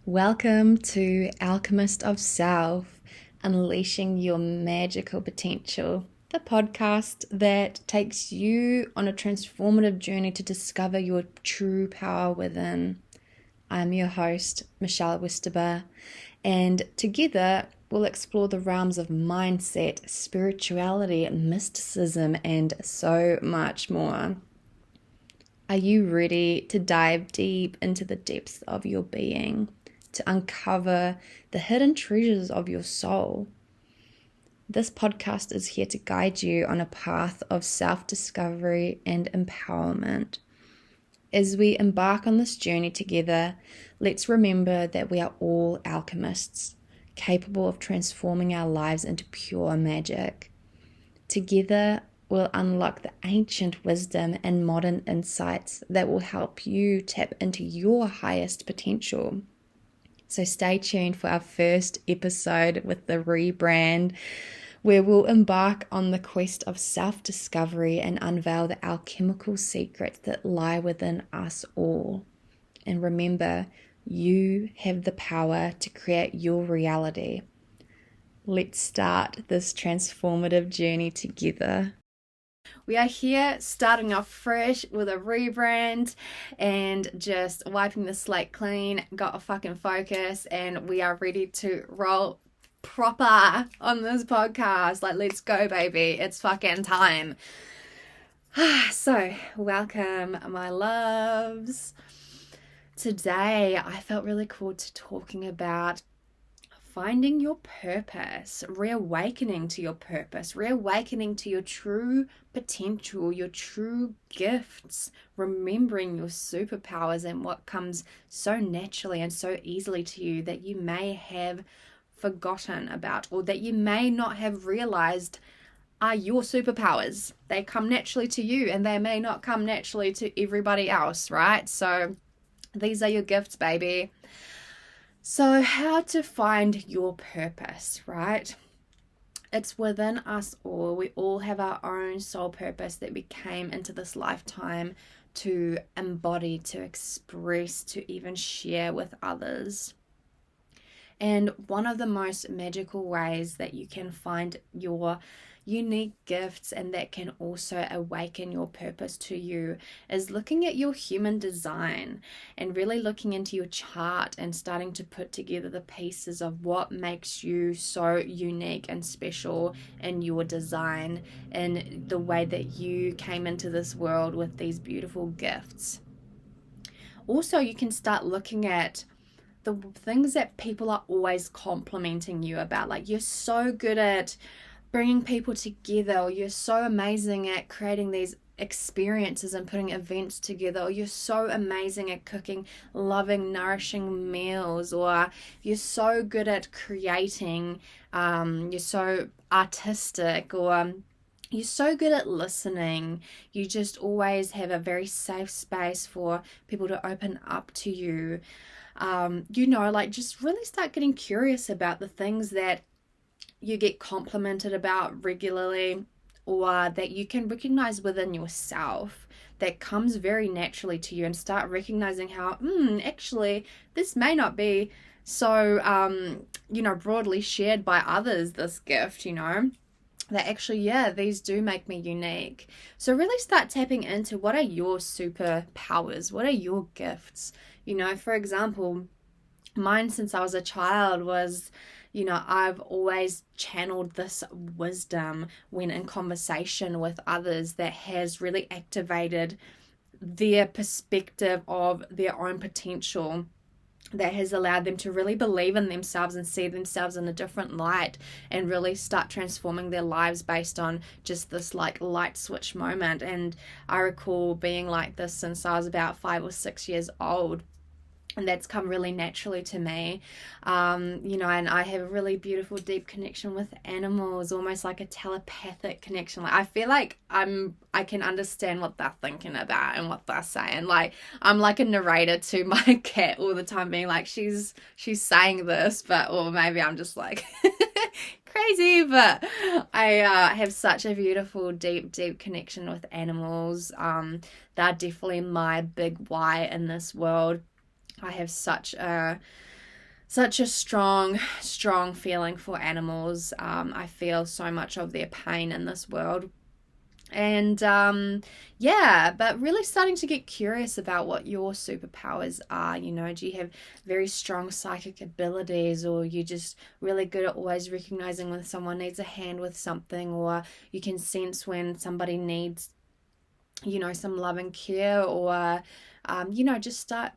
Welcome to Alchemist of Self, Unleashing Your Magical Potential, the podcast that takes you on a transformative journey to discover your true power within. I'm your host, Michelle Wistuba, and together we'll explore the realms of mindset, spirituality, mysticism, and so much more. Are you ready to dive deep into the depths of your being, to uncover the hidden treasures of your soul? This podcast is here to guide you on a path of self-discovery and empowerment. As we embark on this journey together, let's remember that we are all alchemists, capable of transforming our lives into pure magic. Together, we'll unlock the ancient wisdom and modern insights that will help you tap into your highest potential. So stay tuned for our first episode with the rebrand, where we'll embark on the quest of self-discovery and unveil the alchemical secrets that lie within us all. And remember, you have the power to create your reality. Let's start this transformative journey together. We are here starting off fresh with a rebrand and just wiping the slate clean, got a fucking focus, and we are ready to roll proper on this podcast. Like, let's go, baby. It's fucking time. So, welcome, my loves. Today, I felt really called to talking about finding your purpose, reawakening to your purpose, reawakening to your true potential, your true gifts, remembering your superpowers and what comes so naturally and so easily to you that you may have forgotten about, or that you may not have realized are your superpowers. They come naturally to you and they may not come naturally to everybody else, right? So these are your gifts, baby. So how to find your purpose, right? It's within us all. We all have our own soul purpose that we came into this lifetime to embody, to express, to even share with others. And one of the most magical ways that you can find your unique gifts and that can also awaken your purpose to you is looking at your human design and really looking into your chart and starting to put together the pieces of what makes you so unique and special in your design and the way that you came into this world with these beautiful gifts. Also, you can start looking at the things that people are always complimenting you about. Like, you're so good at bringing people together, or you're so amazing at creating these experiences and putting events together, or you're so amazing at cooking loving, nourishing meals, or you're so good at creating, you're so artistic, or you're so good at listening. You just always have a very safe space for people to open up to you. Like, just really start getting curious about the things that you get complimented about regularly, or that you can recognize within yourself that comes very naturally to you, and start recognizing how, actually, this may not be so, broadly shared by others, this gift, that actually, these do make me unique. So really start tapping into what are your superpowers, what are your gifts. For example, mine since I was a child was, I've always channeled this wisdom when in conversation with others that has really activated their perspective of their own potential, that has allowed them to really believe in themselves and see themselves in a different light and really start transforming their lives based on just this like light switch moment. And I recall being like this since I was about 5 or 6 years old. And that's come really naturally to me, and I have a really beautiful, deep connection with animals, almost like a telepathic connection. Like, I feel like I can understand what they're thinking about and what they're saying. Like, I'm like a narrator to my cat all the time, being like, she's saying this, or maybe I'm just like crazy, but I have such a beautiful, deep connection with animals. They're definitely my big why in this world. I have such a strong feeling for animals. I feel so much of their pain in this world. And but really starting to get curious about what your superpowers are. Do you have very strong psychic abilities, or you just really good at always recognizing when someone needs a hand with something, or you can sense when somebody needs some love and care, or just start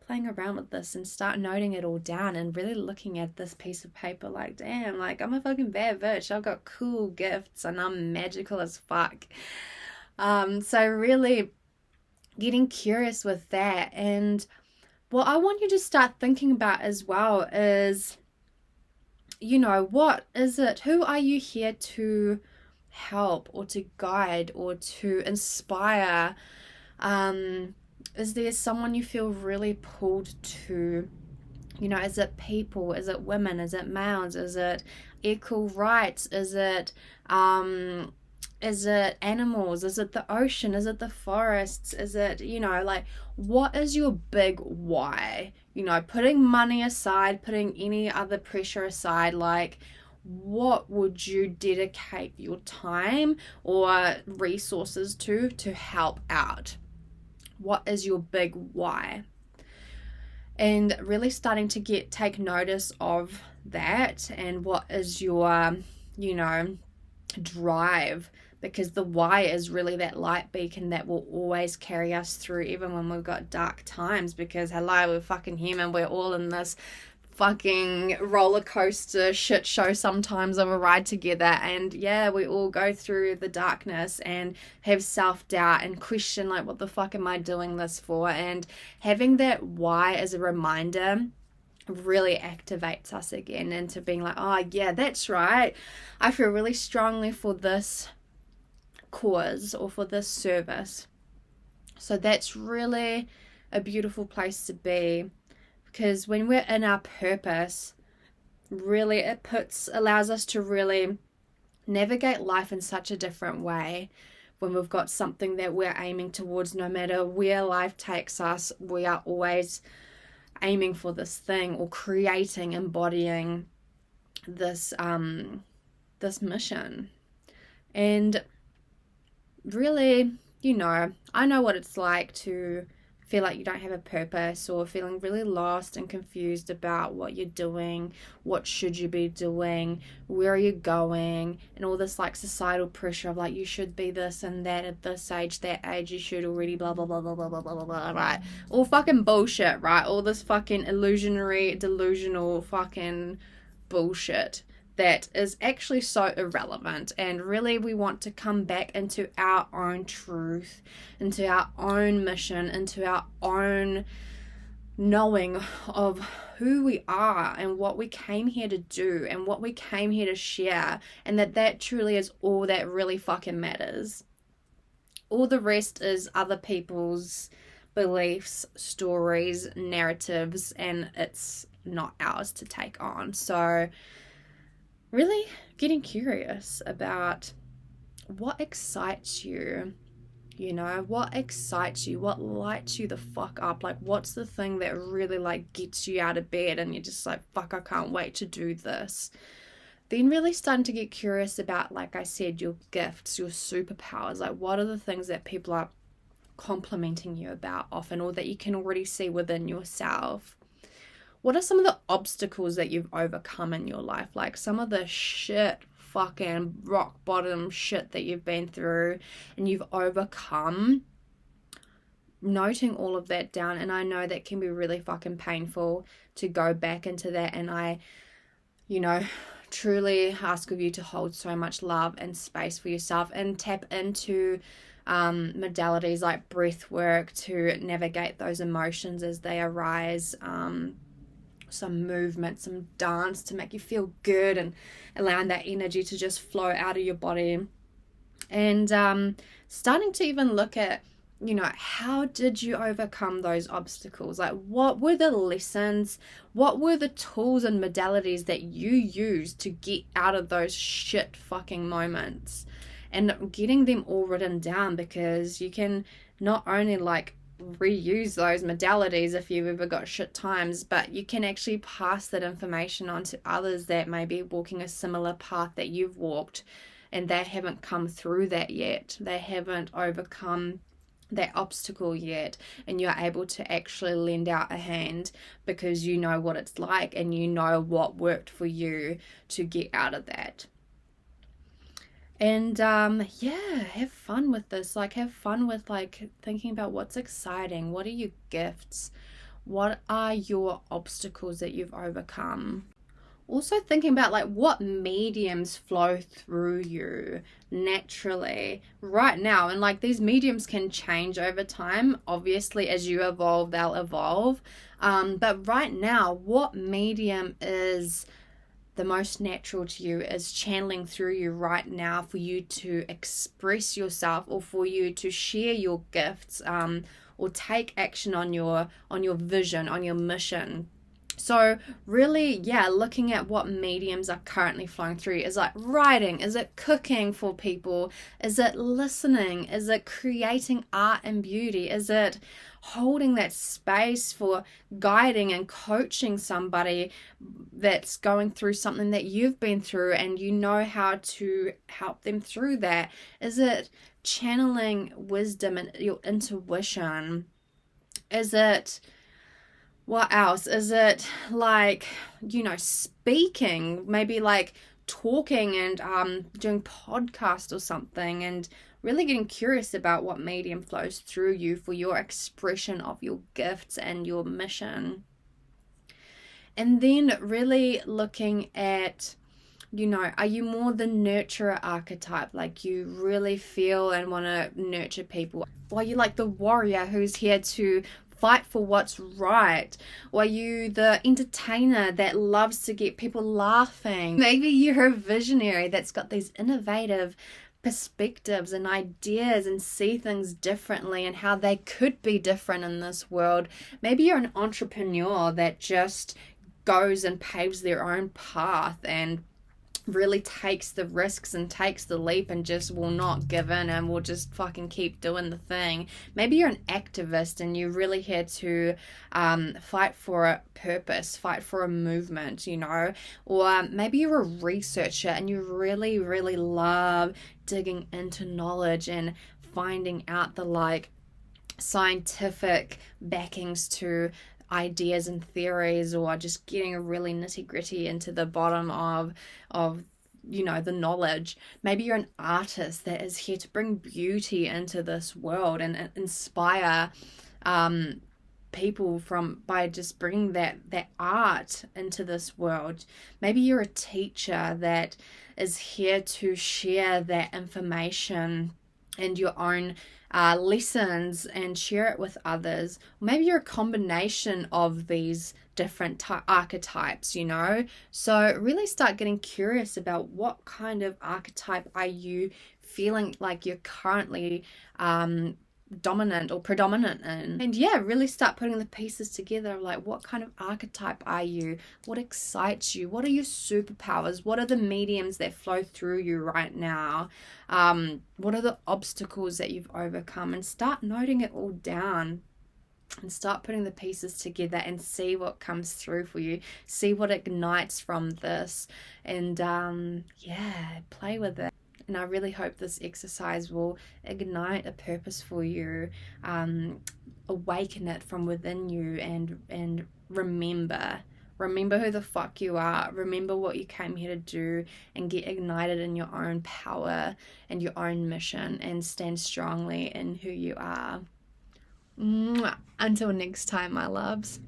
playing around with this and start noting it all down and really looking at this piece of paper like, damn, like I'm a fucking bad bitch. I've got cool gifts and I'm magical as fuck. So really getting curious with that. And what I want you to start thinking about as well is, what is it? Who are you here to help or to guide or to inspire? Is there someone you feel really pulled to? Is it people? Is it women? Is it males? Is it equal rights? Is it animals? Is it the ocean? Is it the forests? Is it, what is your big why? Putting money aside, putting any other pressure aside, like, what would you dedicate your time or resources to help out? What is your big why? And really starting to take notice of that, and what is your, drive, because the why is really that light beacon that will always carry us through, even when we've got dark times, because hello, we're fucking human. We're all in this fucking roller coaster shit show sometimes of a ride together, and we all go through the darkness and have self-doubt and question, like, what the fuck am I doing this for? And having that why as a reminder really activates us again into being like, oh yeah, that's right, I feel really strongly for this cause or for this service. So that's really a beautiful place to be. Because when we're in our purpose, really it allows us to really navigate life in such a different way. When we've got something that we're aiming towards, no matter where life takes us, we are always aiming for this thing or creating, embodying this this mission. And really, I know what it's like to feel like you don't have a purpose, or feeling really lost and confused about what you're doing, what should you be doing, where are you going, and all this like societal pressure of like, you should be this and that at this age, that age, you should already blah blah blah blah blah blah blah blah blah, right? All fucking bullshit, right? All this fucking illusionary, delusional fucking bullshit that is actually so irrelevant. And really we want to come back into our own truth, into our own mission, into our own knowing of who we are and what we came here to do and what we came here to share, and that truly is all that really fucking matters. All the rest is other people's beliefs, stories, narratives, and it's not ours to take on. So really getting curious about what excites you, what excites you, what lights you the fuck up, like what's the thing that really like gets you out of bed and you're just like, fuck, I can't wait to do this. Then really starting to get curious about, like I said, your gifts, your superpowers, like what are the things that people are complimenting you about often, or that you can already see within yourself. What are some of the obstacles that you've overcome in your life? Like some of the shit, fucking rock bottom shit that you've been through and you've overcome. Noting all of that down. And I know that can be really fucking painful to go back into that. And I, truly ask of you to hold so much love and space for yourself and tap into modalities like breath work to navigate those emotions as they arise. Some movement, some dance to make you feel good and allowing that energy to just flow out of your body. And starting to even look at how did you overcome those obstacles? Like, what were the lessons? What were the tools and modalities that you used to get out of those shit fucking moments? And getting them all written down, because you can not only like reuse those modalities if you've ever got shit times, but you can actually pass that information on to others that may be walking a similar path that you've walked, and they haven't come through that yet. They haven't overcome that obstacle yet, and you're able to actually lend out a hand because you know what it's like and you know what worked for you to get out of that. And have fun with this. Like, have fun with like thinking about what's exciting. What are your gifts? What are your obstacles that you've overcome? Also thinking about like what mediums flow through you naturally right now. And like these mediums can change over time. Obviously, as you evolve, they'll evolve. But right now, what medium is the most natural to you, is channeling through you right now for you to express yourself, or for you to share your gifts, or take action on your vision, on your mission. So really, looking at what mediums are currently flowing through. Is it writing? Is it cooking for people? Is it listening? Is it creating art and beauty? Is it holding that space for guiding and coaching somebody that's going through something that you've been through, and you know how to help them through that? Is it channeling wisdom and your intuition? Is it... what else? Is it like, speaking, maybe like talking and doing podcast or something, and really getting curious about what medium flows through you for your expression of your gifts and your mission. And then really looking at, are you more the nurturer archetype? Like you really feel and want to nurture people? Or are you like the warrior who's here to fight for what's right? Or are you the entertainer that loves to get people laughing? Maybe you're a visionary that's got these innovative perspectives and ideas and see things differently and how they could be different in this world. Maybe you're an entrepreneur that just goes and paves their own path and really takes the risks and takes the leap and just will not give in and will just fucking keep doing the thing. Maybe you're an activist and you're really here to fight for a purpose, fight for a movement, or maybe you're a researcher and you really, really love digging into knowledge and finding out the like scientific backings to ideas and theories, or just getting really nitty gritty into the bottom of the knowledge. Maybe you're an artist that is here to bring beauty into this world and inspire people by just bringing that art into this world. Maybe you're a teacher that is here to share that information and your own lessons and share it with others. Maybe you're a combination of these different archetypes, So really start getting curious about what kind of archetype are you feeling like you're currently dominant or predominant in. And really start putting the pieces together, like what kind of archetype are you? What excites you? What are your superpowers? What are the mediums that flow through you right now? What are the obstacles that you've overcome? And start noting it all down and start putting the pieces together and see what comes through for you. See what ignites from this, and play with it. And I really hope this exercise will ignite a purpose for you, awaken it from within you, and remember who the fuck you are. Remember what you came here to do, and get ignited in your own power and your own mission, and stand strongly in who you are. Until next time, my loves.